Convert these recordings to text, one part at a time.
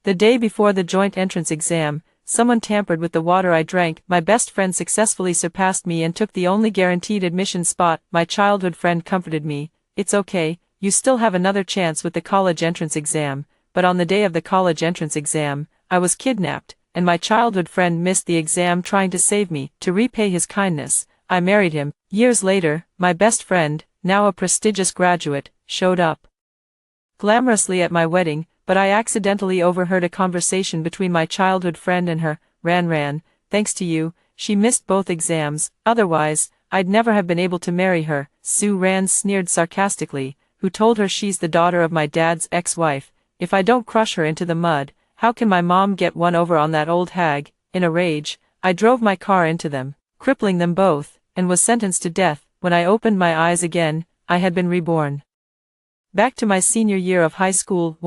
The day before the joint entrance exam, someone tampered with the water I drank. My best friend successfully surpassed me and took the only guaranteed admission spot. My childhood friend comforted me. It's okay, you still have another chance with the college entrance exam. But on the day of the college entrance exam, I was kidnapped, and my childhood friend missed the exam trying to save me. To repay his kindness, I married him. Years later, my best friend, now a prestigious graduate, showed up glamorously at my wedding, but I accidentally overheard a conversation between my childhood friend and her. Ran, thanks to you, she missed both exams, otherwise, I'd never have been able to marry her. Sue Ran sneered sarcastically. Who told her she's the daughter of my dad's ex-wife? If I don't crush her into the mud, how can my mom get one over on that old hag? In a rage, I drove my car into them, crippling them both, and was sentenced to death. When I opened my eyes again, I had been reborn. Back to my senior year of high school.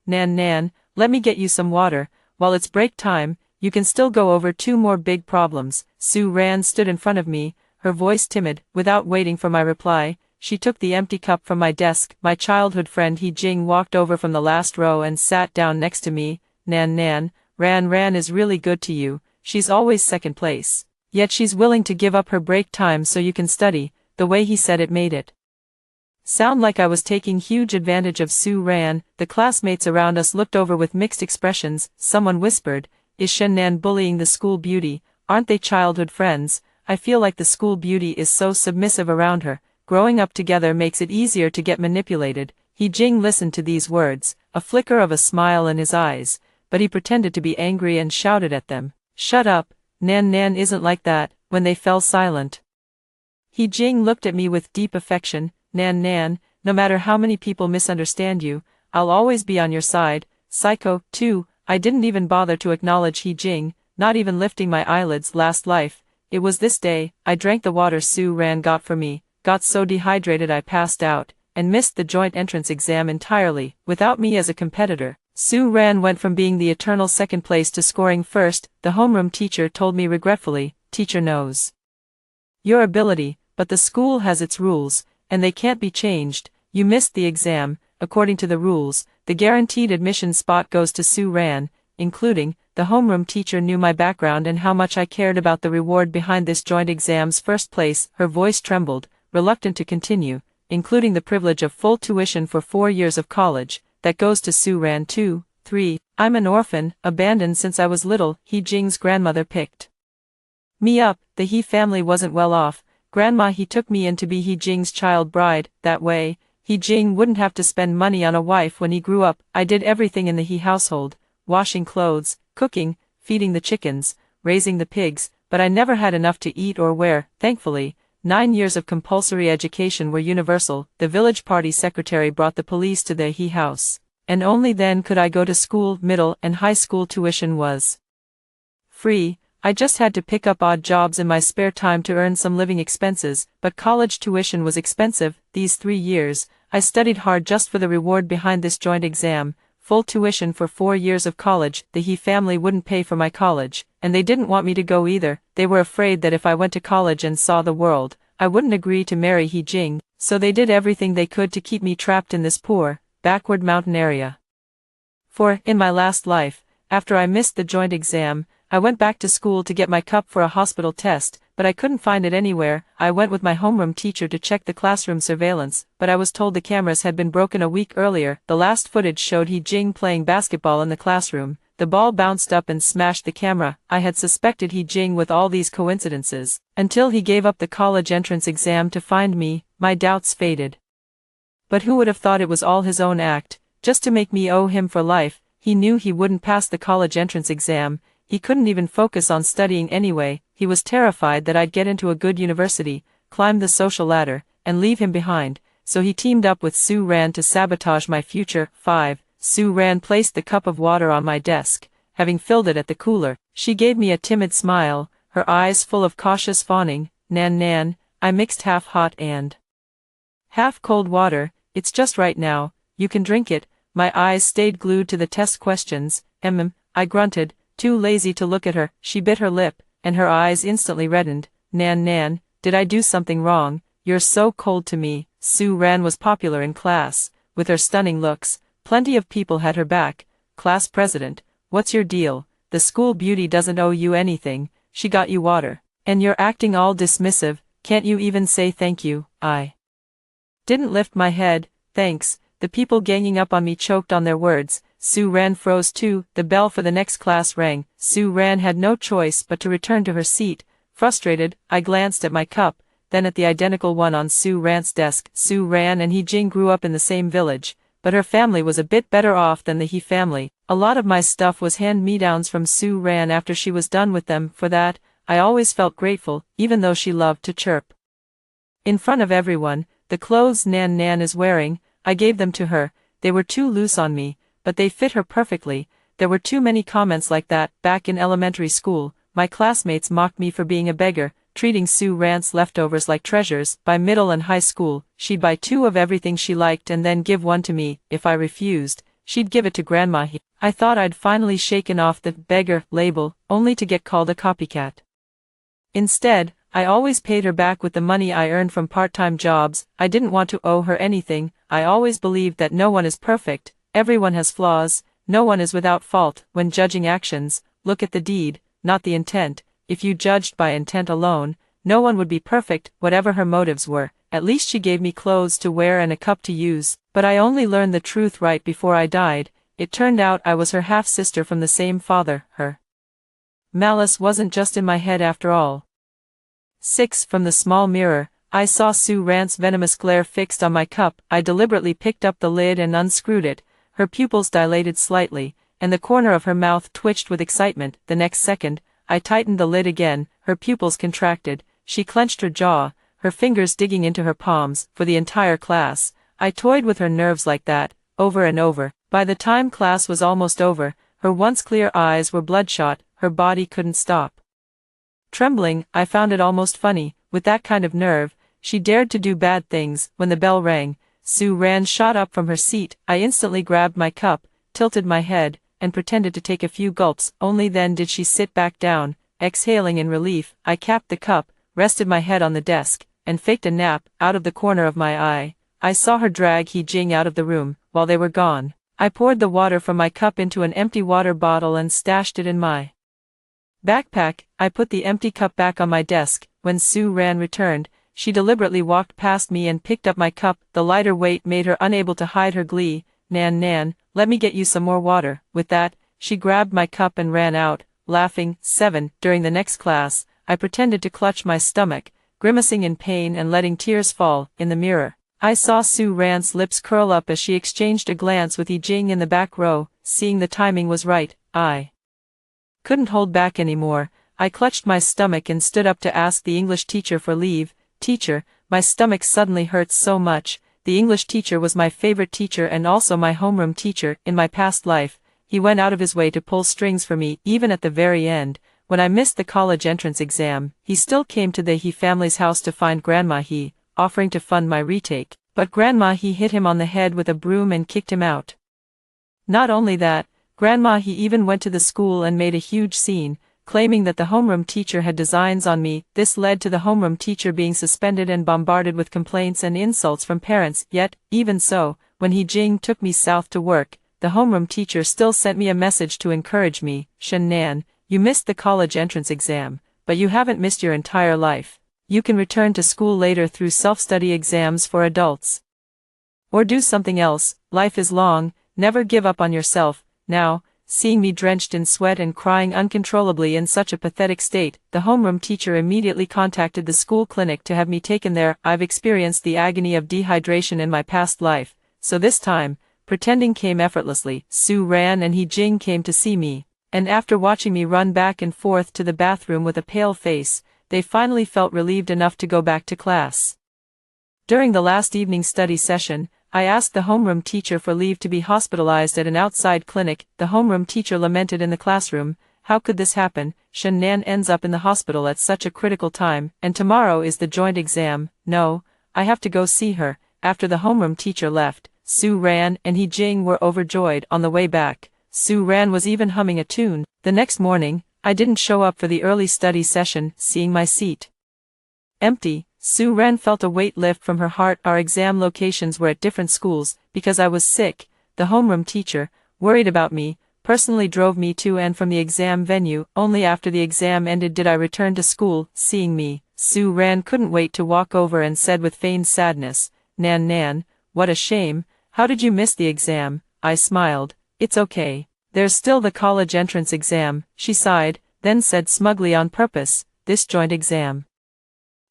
Nan, let me get you some water. While it's break time, you can still go over 2 more big problems. Sue Ran stood in front of me, her voice timid. Without waiting for my reply, she took the empty cup from my desk. My childhood friend He Jing walked over from the last row and sat down next to me. Nan, Ran is really good to you. She's always second place. Yet she's willing to give up her break time so you can study. The way he said it made it sound like I was taking huge advantage of Sue Ran. The classmates around us looked over with mixed expressions. Someone whispered, "Is Shen Nan bullying the school beauty? Aren't they childhood friends? I feel like the school beauty is so submissive around her. Growing up together makes it easier to get manipulated." He Jing listened to these words, a flicker of a smile in his eyes, but he pretended to be angry and shouted at them, "Shut up, Nan isn't like that." When they fell silent, He Jing looked at me with deep affection. Nan, no matter how many people misunderstand you, I'll always be on your side. Psycho, too. I didn't even bother to acknowledge He Jing, not even lifting my eyelids. Last life, it was this day, I drank the water Sue Ran got for me, got so dehydrated I passed out, and missed the joint entrance exam entirely. Without me as a competitor, Sue Ran went from being the eternal second place to scoring first. The homeroom teacher told me regretfully, "Teacher knows your ability, but the school has its rules, and they can't be changed. You missed the exam. According to the rules, the guaranteed admission spot goes to Sue Ran." Including, the homeroom teacher knew my background and how much I cared about the reward behind this joint exam's first place. Her voice trembled, reluctant to continue. "Including the privilege of full tuition for 4 years of college, that goes to Sue Ran too." 3. I'm an orphan, abandoned since I was little. He Jing's grandmother picked me up. The He family wasn't well off. Grandma He took me in to be He Jing's child bride. That way, He Jing wouldn't have to spend money on a wife when he grew up. I did everything in the He household, washing clothes, cooking, feeding the chickens, raising the pigs, but I never had enough to eat or wear. Thankfully, 9 years of compulsory education were universal. The village party secretary brought the police to the He house, and only then could I go to school. Middle and high school tuition was free. I just had to pick up odd jobs in my spare time to earn some living expenses, but college tuition was expensive. These 3 years, I studied hard just for the reward behind this joint exam. Full tuition for 4 years of college. The He family wouldn't pay for my college, and they didn't want me to go either. They were afraid that if I went to college and saw the world, I wouldn't agree to marry He Jing, so they did everything they could to keep me trapped in this poor, backward mountain area. For, in my last life, after I missed the joint exam, I went back to school to get my cup for a hospital test, but I couldn't find it anywhere. I went with my homeroom teacher to check the classroom surveillance, but I was told the cameras had been broken a week earlier. The last footage showed He Jing playing basketball in the classroom. The ball bounced up and smashed the camera. I had suspected He Jing with all these coincidences, until he gave up the college entrance exam to find me. My doubts faded. But who would have thought it was all his own act, just to make me owe him for life? He knew he wouldn't pass the college entrance exam. He couldn't even focus on studying anyway. He was terrified that I'd get into a good university, climb the social ladder, and leave him behind, so he teamed up with Sue Ran to sabotage my future. 5. Sue Ran placed the cup of water on my desk, having filled it at the cooler. She gave me a timid smile, her eyes full of cautious fawning. Nan, I mixed half hot and half cold water. It's just right now, you can drink it. My eyes stayed glued to the test questions. I grunted, too lazy to look at her. She bit her lip, and her eyes instantly reddened. Nan, did I do something wrong? You're so cold to me. Sue Ran was popular in class. With her stunning looks, plenty of people had her back, class president, what's your deal? The school beauty doesn't owe you anything, she got you water. And you're acting all dismissive, can't you even say thank you? I didn't lift my head. Thanks. The people ganging up on me choked on their words. Sue Ran froze too. The bell for the next class rang. Sue Ran had no choice but to return to her seat. Frustrated, I glanced at my cup, then at the identical one on Sue Ran's desk. Sue Ran and He Jing grew up in the same village, but her family was a bit better off than the He family. A lot of my stuff was hand-me-downs from Sue Ran after she was done with them. For that, I always felt grateful, even though she loved to chirp in front of everyone. The clothes Nan Nan is wearing, I gave them to her. They were too loose on me, but they fit her perfectly. There were too many comments like that. Back in elementary school, my classmates mocked me for being a beggar, treating Sue Ran's leftovers like treasures. By middle and high school, she'd buy 2 of everything she liked and then give 1 to me. If I refused, she'd give it to Grandma He. I thought I'd finally shaken off the beggar label, only to get called a copycat. Instead, I always paid her back with the money I earned from part-time jobs. I didn't want to owe her anything. I always believed that no one is perfect, everyone has flaws, no one is without fault. When judging actions, look at the deed, not the intent. If you judged by intent alone, no one would be perfect, whatever her motives were. At least she gave me clothes to wear and a cup to use. But I only learned the truth right before I died. It turned out I was her half-sister from the same father. Her malice wasn't just in my head after all. 6. From the small mirror, I saw Sue Ran's venomous glare fixed on my cup. I deliberately picked up the lid and unscrewed it. Her pupils dilated slightly, and the corner of her mouth twitched with excitement. The next second, I tightened the lid again. Her pupils contracted. She clenched her jaw, her fingers digging into her palms. For the entire class, I toyed with her nerves like that, over and over. By the time class was almost over, her once clear eyes were bloodshot, her body couldn't stop trembling. I found it almost funny. With that kind of nerve, she dared to do bad things. When the bell rang, Sue Ran shot up from her seat. I instantly grabbed my cup, tilted my head, and pretended to take a few gulps. Only then did she sit back down, exhaling in relief. I capped the cup, rested my head on the desk, and faked a nap. Out of the corner of my eye, I saw her drag He Jing out of the room. While they were gone, I poured the water from my cup into an empty water bottle and stashed it in my backpack. I put the empty cup back on my desk. When Sue Ran returned, she deliberately walked past me and picked up my cup. The lighter weight made her unable to hide her glee. Nan Nan, let me get you some more water. With that, she grabbed my cup and ran out, laughing. 7. During the next class, I pretended to clutch my stomach, grimacing in pain and letting tears fall. In the mirror, I saw Sue Ran's lips curl up as she exchanged a glance with He Jing in the back row. Seeing the timing was right, I couldn't hold back anymore. I clutched my stomach and stood up to ask the English teacher for leave. Teacher, my stomach suddenly hurts so much. The English teacher was my favorite teacher and also my homeroom teacher. In my past life, he went out of his way to pull strings for me. Even at the very end, when I missed the college entrance exam, he still came to the He family's house to find Grandma He, offering to fund my retake. But Grandma He hit him on the head with a broom and kicked him out. Not only that, Grandma He even went to the school and made a huge scene, claiming that the homeroom teacher had designs on me. This led to the homeroom teacher being suspended and bombarded with complaints and insults from parents. Yet, even so, when He Jing took me south to work, the homeroom teacher still sent me a message to encourage me. Shen Nan, you missed the college entrance exam, but you haven't missed your entire life. You can return to school later through self-study exams for adults. Or do something else. Life is long, never give up on yourself. Now, seeing me drenched in sweat and crying uncontrollably in such a pathetic state, the homeroom teacher immediately contacted the school clinic to have me taken there. I've experienced the agony of dehydration in my past life, so this time, pretending came effortlessly. Sue Ran and He Jing came to see me, and after watching me run back and forth to the bathroom with a pale face, they finally felt relieved enough to go back to class. During the last evening study session, I asked the homeroom teacher for leave to be hospitalized at an outside clinic. The homeroom teacher lamented in the classroom, how could this happen? Shen Nan ends up in the hospital at such a critical time, and tomorrow is the joint exam. No, I have to go see her. After the homeroom teacher left, Sue Ran and He Jing were overjoyed. On the way back, Sue Ran was even humming a tune. The next morning, I didn't show up for the early study session. Seeing my seat empty, Sue Ran felt a weight lift from her heart. Our exam locations were at different schools. Because I was sick, the homeroom teacher, worried about me, personally drove me to and from the exam venue. Only after the exam ended did I return to school. Seeing me, Sue Ran couldn't wait to walk over and said with feigned sadness, "Nan Nan, what a shame, how did you miss the exam?" I smiled. "It's okay. There's still the college entrance exam," she sighed, then said smugly on purpose, "This joint exam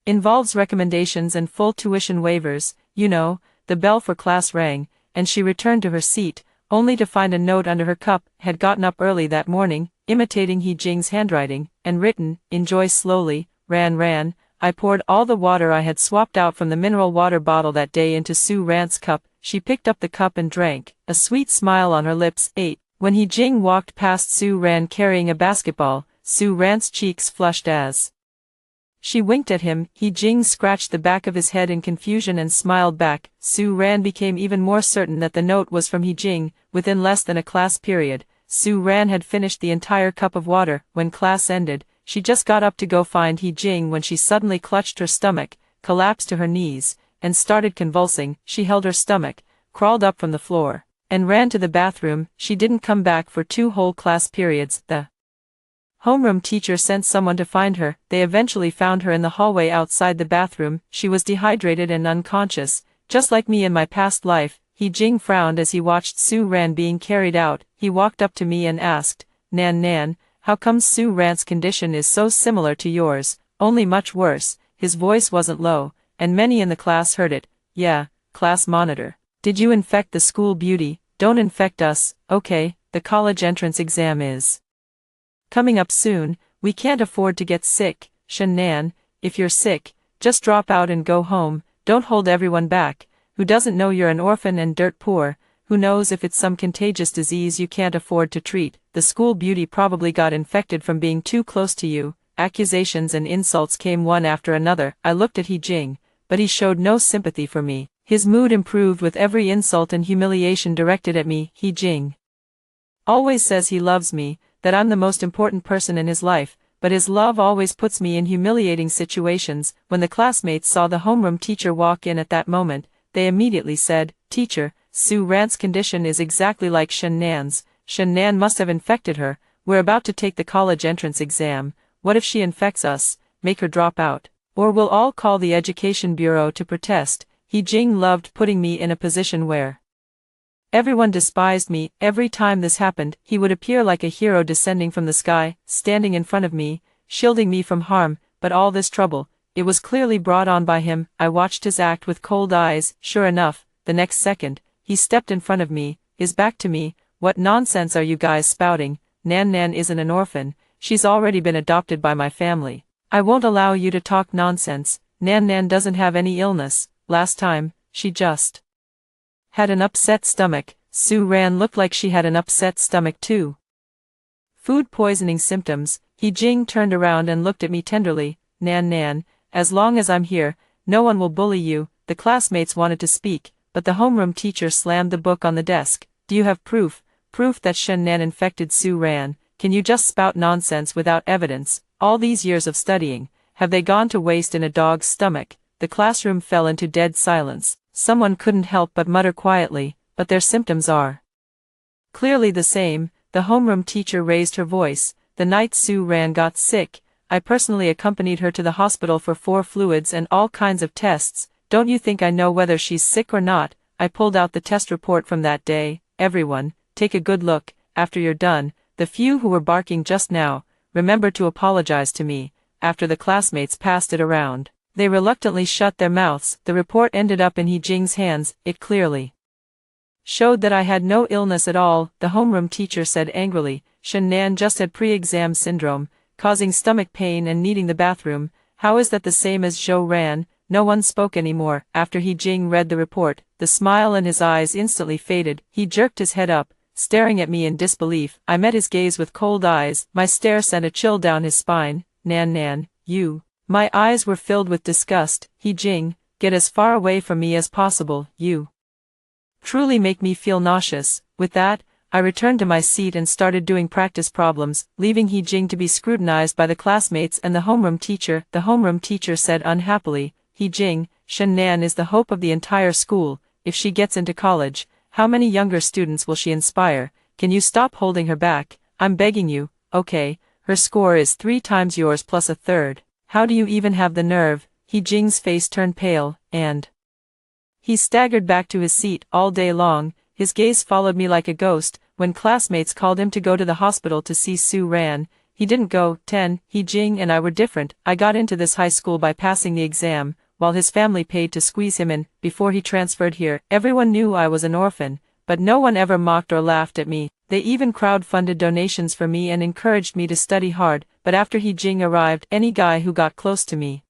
involves recommendations and full tuition waivers, you know." The bell for class rang, and she returned to her seat, only to find a note under her cup. Had gotten up early that morning, imitating He Jing's handwriting, and written, "Enjoy slowly, Ran." I poured all the water I had swapped out from the mineral water bottle that day into Sue Ran's cup. She picked up the cup and drank, a sweet smile on her lips. 8. When He Jing walked past Sue Ran carrying a basketball, Sue Ran's cheeks flushed as she winked at him. He Jing scratched the back of his head in confusion and smiled back. Sue Ran became even more certain that the note was from He Jing. Within less than a class period, Sue Ran had finished the entire cup of water. When class ended, she just got up to go find He Jing when she suddenly clutched her stomach, collapsed to her knees, and started convulsing. She held her stomach, crawled up from the floor, and ran to the bathroom. She didn't come back for 2 whole class periods. The homeroom teacher sent someone to find her. They eventually found her in the hallway outside the bathroom. She was dehydrated and unconscious, just like me in my past life. He Jing frowned as he watched Sue Ran being carried out. He walked up to me and asked, "Nan Nan, how come Sue Ran's condition is so similar to yours, only much worse?" His voice wasn't low, and many in the class heard it. "Yeah, class monitor. Did you infect the school beauty? Don't infect us, okay? The college entrance exam is coming up soon. We can't afford to get sick. Shen Nan, if you're sick, just drop out and go home. Don't hold everyone back. Who doesn't know you're an orphan and dirt poor? Who knows if it's some contagious disease you can't afford to treat? The school beauty probably got infected from being too close to you." Accusations and insults came one after another. I looked at He Jing, but he showed no sympathy for me. His mood improved with every insult and humiliation directed at me. He Jing always says he loves me, that I'm the most important person in his life, but his love always puts me in humiliating situations. When the classmates saw the homeroom teacher walk in at that moment, they immediately said, "Teacher, Sue Ran's condition is exactly like Shen Nan's. Shen Nan must have infected her. We're about to take the college entrance exam. What if she infects us? Make her drop out. Or we'll all call the education bureau to protest." He Jing loved putting me in a position where everyone despised me. Every time this happened, he would appear like a hero descending from the sky, standing in front of me, shielding me from harm. But all this trouble, it was clearly brought on by him. I watched his act with cold eyes. Sure enough, the next second, he stepped in front of me, his back to me. "What nonsense are you guys spouting? Nan Nan isn't an orphan. She's already been adopted by my family. I won't allow you to talk nonsense. Nan Nan doesn't have any illness. Last time, she just had an upset stomach." Sue Ran looked like she had an upset stomach too. "Food poisoning symptoms." He Jing turned around and looked at me tenderly. "Nan Nan, as long as I'm here, no one will bully you." The classmates wanted to speak, but the homeroom teacher slammed the book on the desk. "Do you have proof? Proof that Shen Nan infected Sue Ran? Can you just spout nonsense without evidence? All these years of studying, have they gone to waste in a dog's stomach?" The classroom fell into dead silence. Someone couldn't help but mutter quietly, "But their symptoms are clearly the same." The homeroom teacher raised her voice. "The night Sue Ran got sick, I personally accompanied her to the hospital for 4 fluids and all kinds of tests. Don't you think I know whether she's sick or not? I pulled out the test report from that day. Everyone, take a good look. After you're done, the few who were barking just now, remember to apologize to me." After the classmates passed it around, they reluctantly shut their mouths. The report ended up in He Jing's hands. It clearly showed that I had no illness at all. The homeroom teacher said angrily, "Shen Nan just had pre-exam syndrome, causing stomach pain and needing the bathroom. How is that the same as Zhou Ran?" No one spoke anymore. After He Jing read the report, the smile in his eyes instantly faded. He jerked his head up, staring at me in disbelief. I met his gaze with cold eyes. My stare sent a chill down his spine. "Nan Nan, you..." My eyes were filled with disgust. "He Jing, get as far away from me as possible. You truly make me feel nauseous." With that, I returned to my seat and started doing practice problems, leaving He Jing to be scrutinized by the classmates and the homeroom teacher. The homeroom teacher said unhappily, "He Jing, Shen Nan is the hope of the entire school. If she gets into college, how many younger students will she inspire? can you stop holding her back? I'm begging you, okay, her score is 3 times yours plus a third. How do you even have the nerve? He Jing's face turned pale, and he staggered back to his seat. All day long, his gaze followed me like a ghost. When classmates called him to go to the hospital to see Su Ran, he didn't go. 10. He Jing and I were different. I got into this high school by passing the exam, while his family paid to squeeze him in. Before he transferred here, everyone knew I was an orphan, but no one ever mocked or laughed at me. They even crowd-funded donations for me and encouraged me to study hard. But after He Jing arrived, any guy who got close to me,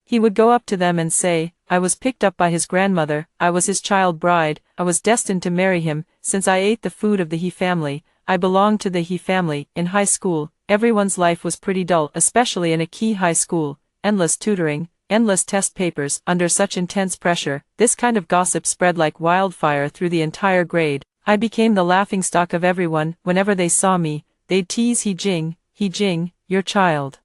he would go up to them and say, I was picked up by his grandmother, I was his child bride, I was destined to marry him. Since I ate the food of the He family, I belonged to the He family. In high school, everyone's life was pretty dull, especially in a key high school. Endless tutoring, endless test papers. Under such intense pressure, this kind of gossip spread like wildfire through the entire grade. I became the laughingstock of everyone. Whenever they saw me, they'd tease He Jing, your child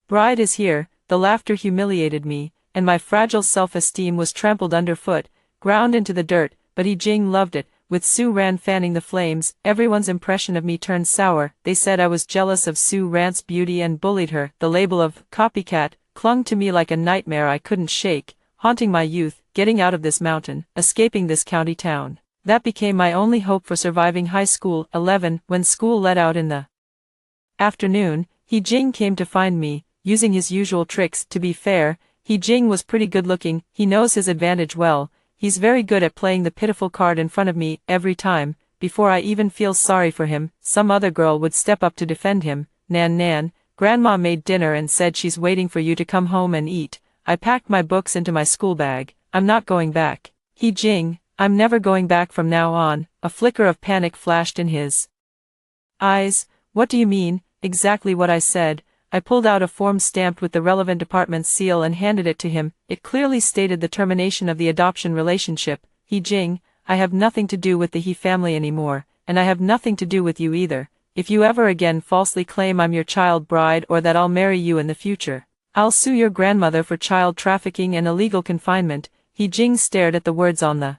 bride is here. The laughter humiliated me, and my fragile self-esteem was trampled underfoot, ground into the dirt. But He Jing loved it. With Su Ran fanning the flames, everyone's impression of me turned sour. They said I was jealous of Su Ran's beauty and bullied her. The label of copycat clung to me like a nightmare I couldn't shake, haunting my youth. Getting out of this mountain, escaping this county town, that became my only hope for surviving high school. 11. When school let out in the afternoon, He Jing came to find me, using his usual tricks. To be fair, He Jing was pretty good looking. He knows his advantage well. He's very good at playing the pitiful card in front of me. Every time, before I even feel sorry for him, some other girl would step up to defend him. Nan, Grandma made dinner and said she's waiting for you to come home and eat. I packed my books into my school bag. I'm not going back. He Jing, I'm never going back from now on. A flicker of panic flashed in his eyes. What do you mean? Exactly what I said. I pulled out a form stamped with the relevant department's seal and handed it to him. It clearly stated the termination of the adoption relationship. He Jing, I have nothing to do with the He family anymore, and I have nothing to do with you either. If you ever again falsely claim I'm your child bride or that I'll marry you in the future, I'll sue your grandmother for child trafficking and illegal confinement. He Jing stared at the words on the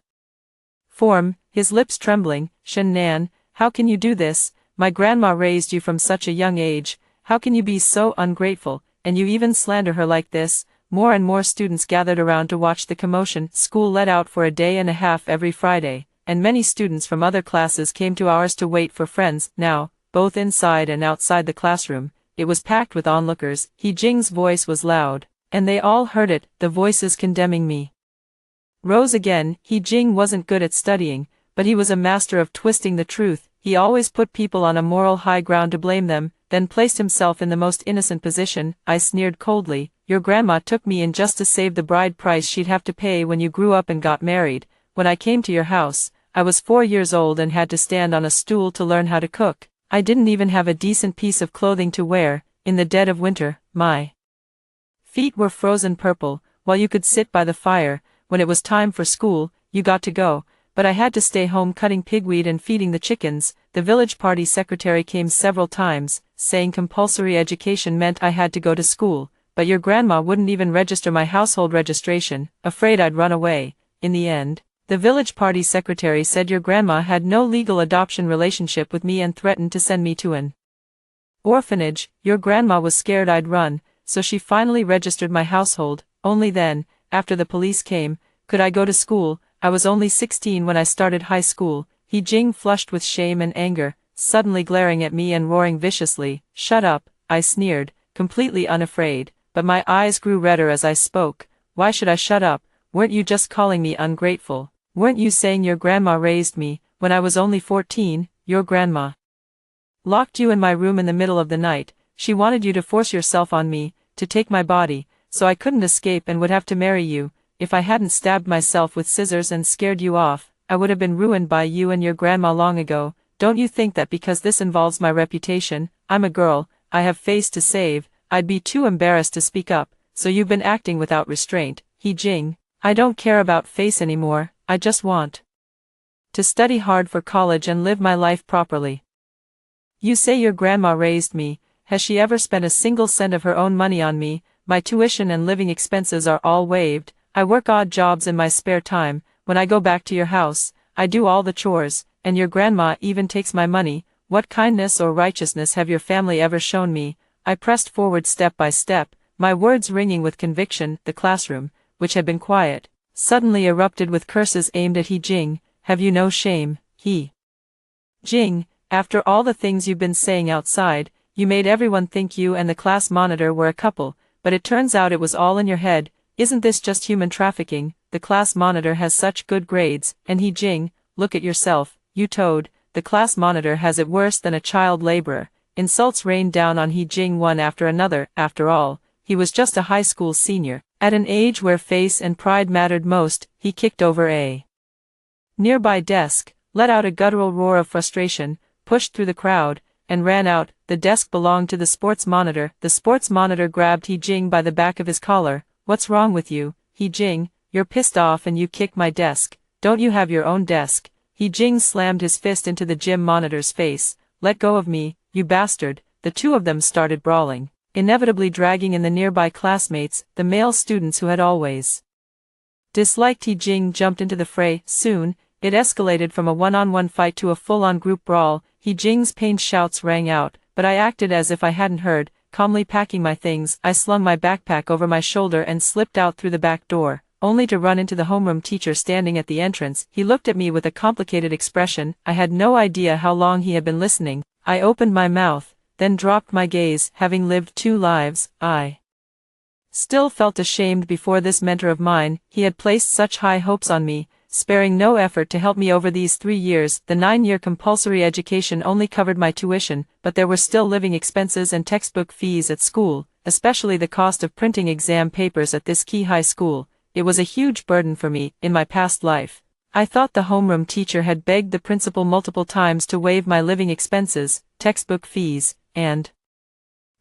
form, his lips trembling. Shen Nan, how can you do this? My grandma raised you from such a young age. How can you be so ungrateful, and you even slander her like this? More and more students gathered around to watch the commotion. School let out for a day and a half every Friday, and many students from other classes came to ours to wait for friends. Now, both inside and outside the classroom, it was packed with onlookers. He Jing's voice was loud, and they all heard it. The voices condemning me rose again. He Jing wasn't good at studying, but he was a master of twisting the truth. He always put people on a moral high ground to blame them, then placed himself in the most innocent position. I sneered coldly. Your grandma took me in just to save the bride price she'd have to pay when you grew up and got married. When I came to your house, I was 4 years old and had to stand on a stool to learn how to cook. I didn't even have a decent piece of clothing to wear. In the dead of winter, my feet were frozen purple, while you could sit by the fire. When it was time for school, you got to go. But I had to stay home cutting pigweed and feeding the chickens. The village party secretary came several times, saying compulsory education meant I had to go to school, but your grandma wouldn't even register my household registration, afraid I'd run away. In the end, the village party secretary said your grandma had no legal adoption relationship with me and threatened to send me to an orphanage. Your grandma was scared I'd run, so she finally registered my household. Only then, after the police came, could I go to school. I was only 16 when I started high school. He Jing flushed with shame and anger, suddenly glaring at me and roaring viciously. Shut up, I sneered, completely unafraid, but my eyes grew redder as I spoke. Why should I shut up? Weren't you just calling me ungrateful? Weren't you saying your grandma raised me, when I was only 14, your grandma locked you in my room in the middle of the night. She wanted you to force yourself on me, to take my body, so I couldn't escape and would have to marry you. If I hadn't stabbed myself with scissors and scared you off, I would have been ruined by you and your grandma long ago. Don't you think that because this involves my reputation, I'm a girl, I have face to save, I'd be too embarrassed to speak up, so you've been acting without restraint? He Jing, I don't care about face anymore, I just want to study hard for college and live my life properly. You say your grandma raised me. Has she ever spent a single cent of her own money on me? My tuition and living expenses are all waived. I work odd jobs in my spare time. When I go back to your house, I do all the chores, and your grandma even takes my money. What kindness or righteousness have your family ever shown me? I pressed forward step by step, my words ringing with conviction. The classroom, which had been quiet, suddenly erupted with curses aimed at He Jing. Have you no shame, He Jing? After all the things you've been saying outside, you made everyone think you and the class monitor were a couple, but it turns out it was all in your head. Isn't this just human trafficking? The class monitor has such good grades, and He Jing, look at yourself, you toad. The class monitor has it worse than a child laborer. Insults rained down on He Jing one after another. After all, he was just a high school senior. At an age where face and pride mattered most, he kicked over a nearby desk, let out a guttural roar of frustration, pushed through the crowd, and ran out. The desk belonged to the sports monitor. The sports monitor grabbed He Jing by the back of his collar. What's wrong with you, He Jing? You're pissed off and you kick my desk. Don't you have your own desk? He Jing slammed his fist into the gym monitor's face. Let go of me, you bastard. The two of them started brawling, inevitably dragging in the nearby classmates. The male students who had always disliked He Jing jumped into the fray. Soon, it escalated from a one-on-one fight to a full-on group brawl. He Jing's pained shouts rang out, but I acted as if I hadn't heard. Calmly packing my things, I slung my backpack over my shoulder and slipped out through the back door, only to run into the homeroom teacher standing at the entrance. He looked at me with a complicated expression. I had no idea how long he had been listening. I opened my mouth, then dropped my gaze. Having lived 2 lives, I still felt ashamed before this mentor of mine. He had placed such high hopes on me, sparing no effort to help me over these 3 years. The 9-year compulsory education only covered my tuition, but there were still living expenses and textbook fees at school, especially the cost of printing exam papers at this key high school. It was a huge burden for me. In my past life, I thought the homeroom teacher had begged the principal multiple times to waive my living expenses, textbook fees, and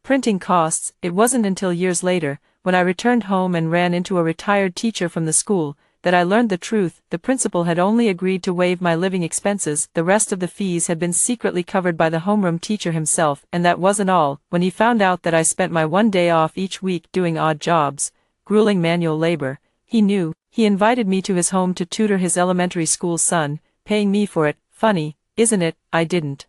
printing costs. It wasn't until years later, when I returned home and ran into a retired teacher from the school, that I learned the truth. The principal had only agreed to waive my living expenses. The rest of the fees had been secretly covered by the homeroom teacher himself, and that wasn't all. When he found out that I spent my 1 day off each week doing odd jobs, grueling manual labor, he knew. He invited me to his home to tutor his elementary school son, paying me for it. Funny, isn't it? I didn't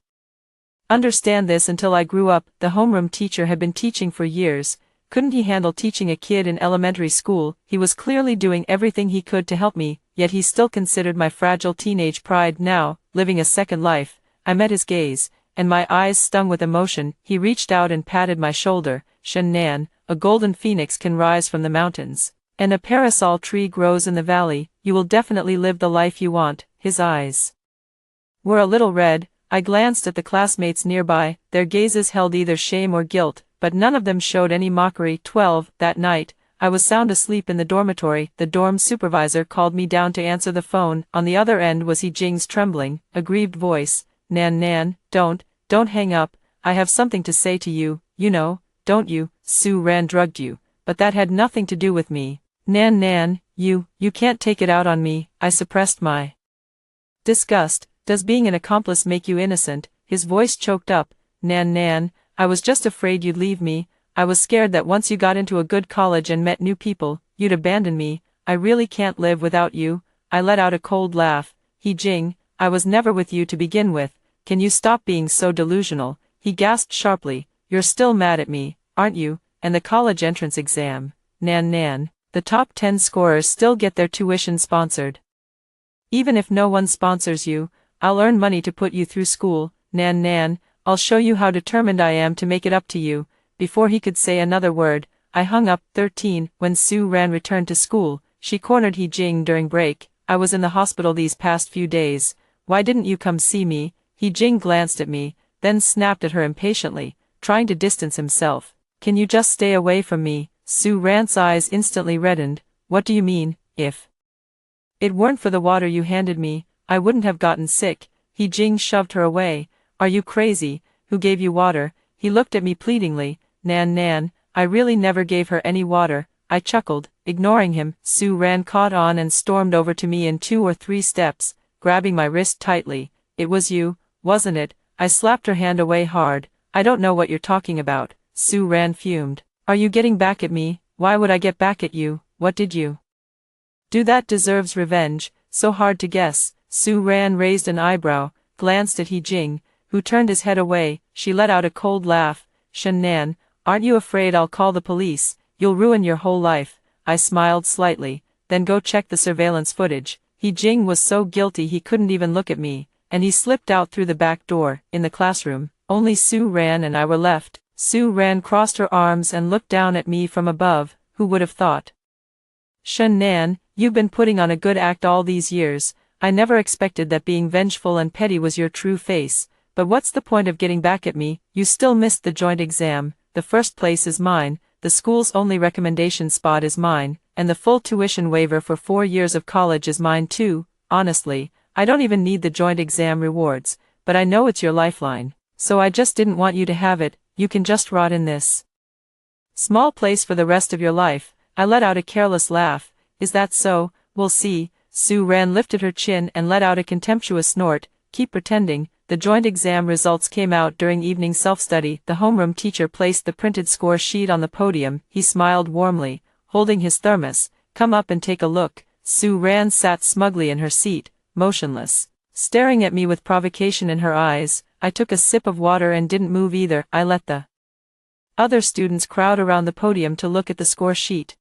understand this until I grew up. The homeroom teacher had been teaching for years. Couldn't he handle teaching a kid in elementary school? He was clearly doing everything he could to help me, yet he still considered my fragile teenage pride. Now, living a second life, I met his gaze, and my eyes stung with emotion. He reached out and patted my shoulder. Shen Nan, a golden phoenix can rise from the mountains, and a parasol tree grows in the valley. You will definitely live the life you want. His eyes were a little red. I glanced at the classmates nearby. Their gazes held either shame or guilt, but none of them showed any mockery. 12. That night, I was sound asleep in the dormitory. The dorm supervisor called me down to answer the phone. On the other end was He Jing's trembling, aggrieved voice. Nan Nan, don't hang up. I have something to say to you. You know, don't you, Su Ran drugged you, but that had nothing to do with me. Nan Nan, you can't take it out on me. I suppressed my disgust. Does being an accomplice make you innocent? His voice choked up. Nan Nan, I was just afraid you'd leave me. I was scared that once you got into a good college and met new people, you'd abandon me. I really can't live without you. I let out a cold laugh. He Jing, I was never with you to begin with. Can you stop being so delusional? He gasped sharply. You're still mad at me, aren't you? And the college entrance exam. Nan Nan, the top 10 scorers still get their tuition sponsored. Even if no one sponsors you, I'll earn money to put you through school. Nan Nan, I'll show you how determined I am to make it up to you. Before he could say another word, I hung up. 13. When Su Ran returned to school, she cornered He Jing during break. I was in the hospital these past few days. Why didn't you come see me? He Jing glanced at me, then snapped at her impatiently, trying to distance himself. Can you just stay away from me? Su Ran's eyes instantly reddened. What do you mean? If it weren't for the water you handed me, I wouldn't have gotten sick. He Jing shoved her away. Are you crazy? Who gave you water? He looked at me pleadingly. Nan Nan, I really never gave her any water. I chuckled, ignoring him. Su Ran caught on and stormed over to me in 2 or 3 steps, grabbing my wrist tightly. It was you, wasn't it? I slapped her hand away hard. I don't know what you're talking about. Su Ran fumed. Are you getting back at me? Why would I get back at you? What did you do that deserves revenge? So hard to guess. Su Ran raised an eyebrow. glanced at He Jing, who turned his head away. She let out a cold laugh. "Shen Nan, aren't you afraid I'll call the police? You'll ruin your whole life." I smiled slightly. "Then go check the surveillance footage." He Jing was so guilty he couldn't even look at me, and he slipped out through the back door. In the classroom, only Su Ran and I were left. Su Ran crossed her arms and looked down at me from above. Who would have thought? "Shen Nan, you've been putting on a good act all these years. I never expected that being vengeful and petty was your true face. But what's the point of getting back at me? You still missed the joint exam. The first place is mine, the school's only recommendation spot is mine, and the full tuition waiver for 4 years of college is mine too. Honestly, I don't even need the joint exam rewards, but I know it's your lifeline. So I just didn't want you to have it. You can just rot in this small place for the rest of your life." I let out a careless laugh. "Is that so? We'll see." Su Ran lifted her chin and let out a contemptuous snort. "Keep pretending." The joint exam results came out during evening self-study. The homeroom teacher placed the printed score sheet on the podium. He smiled warmly, holding his thermos. "Come up and take a look." Su Ran sat smugly in her seat, motionless, staring at me with provocation in her eyes. I took a sip of water and didn't move either. I let the other students crowd around the podium to look at the score sheet.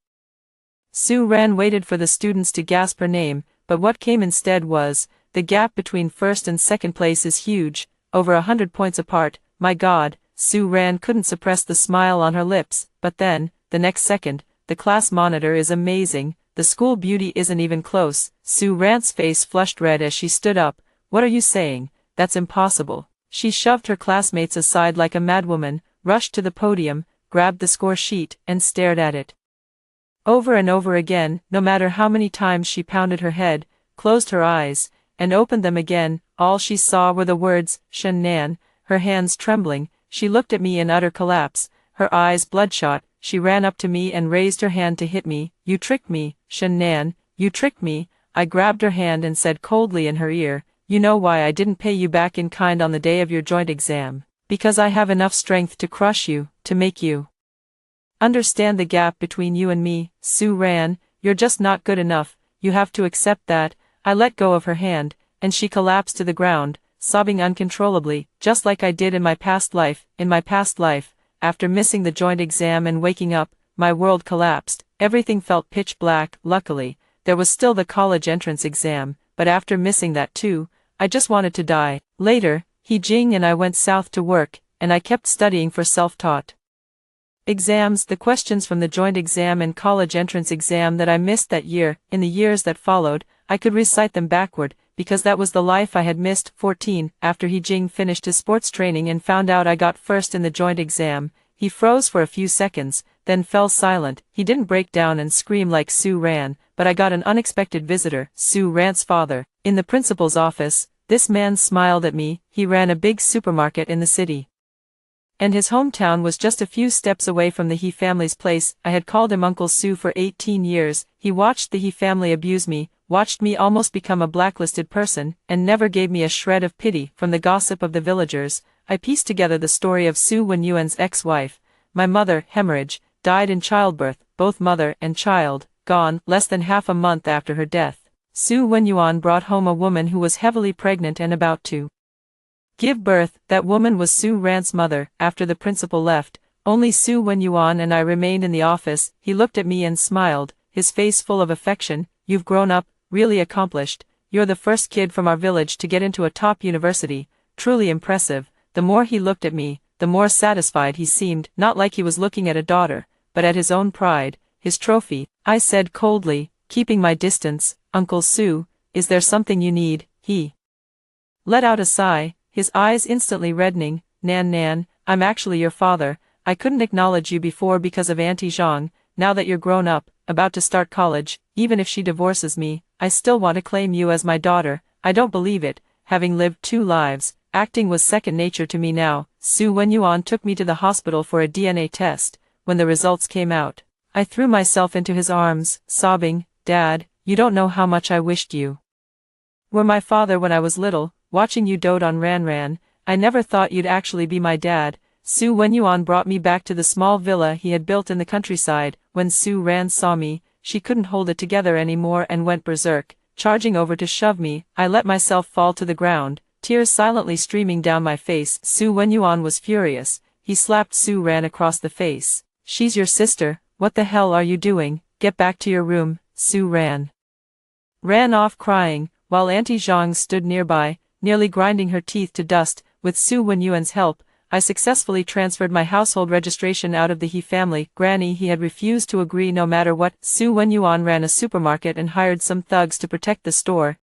Su Ran waited for the students to gasp her name, but what came instead was, "The gap between first and second place is huge, over 100 points apart." My God, Su Ran couldn't suppress the smile on her lips. But then, the next second, "The class monitor is amazing. The school beauty isn't even close." Su Ran's face flushed red as she stood up. "What are you saying? That's impossible." She shoved her classmates aside like a madwoman, rushed to the podium, grabbed the score sheet, and stared at it over and over again. No matter how many times she pounded her head, closed her eyes, and opened them again, all she saw were the words, "Shen Nan." Her hands trembling, she looked at me in utter collapse, her eyes bloodshot. She ran up to me and raised her hand to hit me. "You tricked me, Shen Nan, you tricked me." I grabbed her hand and said coldly in her ear, "You know why I didn't pay you back in kind on the day of your joint exam? Because I have enough strength to crush you, to make you understand the gap between you and me. Su Ran, you're just not good enough. You have to accept that." I let go of her hand, and she collapsed to the ground, sobbing uncontrollably, just like I did in my past life. In my past life, after missing the joint exam and waking up, my world collapsed. Everything felt pitch black. Luckily, there was still the college entrance exam, but after missing that too, I just wanted to die. Later, He Jing and I went south to work, and I kept studying for self-taught exams, the questions from the joint exam and college entrance exam that I missed that year. In the years that followed, I could recite them backward, because that was the life I had missed. 14. After He Jing finished his sports training and found out I got first in the joint exam, he froze for a few seconds, then fell silent. He didn't break down and scream like Su Ran, but I got an unexpected visitor, Su Ran's father. In the principal's office, this man smiled at me. He ran a big supermarket in the city, and his hometown was just a few steps away from the He family's place. I had called him Uncle Su for 18 years. He watched the He family abuse me, watched me almost become a blacklisted person, and never gave me a shred of pity. From the gossip of the villagers, I pieced together the story of Su Wenyuan's ex-wife. My mother, hemorrhage, died in childbirth, both mother and child gone less than half a month after her death. Su Wenyuan brought home a woman who was heavily pregnant and about to give birth. That woman was Su Ran's mother. After the principal left, only Su Wenyuan and I remained in the office. He looked at me and smiled, his face full of affection. "You've grown up, really accomplished. You're the first kid from our village to get into a top university. Truly impressive." The more he looked at me, the more satisfied he seemed, not like he was looking at a daughter, but at his own pride, his trophy. I said coldly, keeping my distance, "Uncle Su, is there something you need?" He let out a sigh, his eyes instantly reddening. Nan, I'm actually your father. I couldn't acknowledge you before because of Auntie Zhang. Now that you're grown up, about to start college, even if she divorces me, I still want to claim you as my daughter." I don't believe it. Having lived 2 lives, acting was second nature to me now. Su Wenyuan took me to the hospital for a DNA test. When the results came out, I threw myself into his arms, sobbing, "Dad, you don't know how much I wished you were my father when I was little, watching you dote on Ran. I never thought you'd actually be my dad." Su Wenyuan brought me back to the small villa he had built in the countryside. When Su Ran saw me, she couldn't hold it together anymore and went berserk, charging over to shove me. I let myself fall to the ground, tears silently streaming down my face. Su Wenyuan was furious. He slapped Su Ran across the face. She's your sister, what the hell are you doing? Get back to your room. Su ran off crying, while Auntie Zhang stood nearby, nearly grinding her teeth to dust. With Su Wenyuan's help, I successfully transferred my household registration out of the He family. Granny he had refused to agree no matter what. Su Wenyuan ran a supermarket and hired some thugs to protect the store.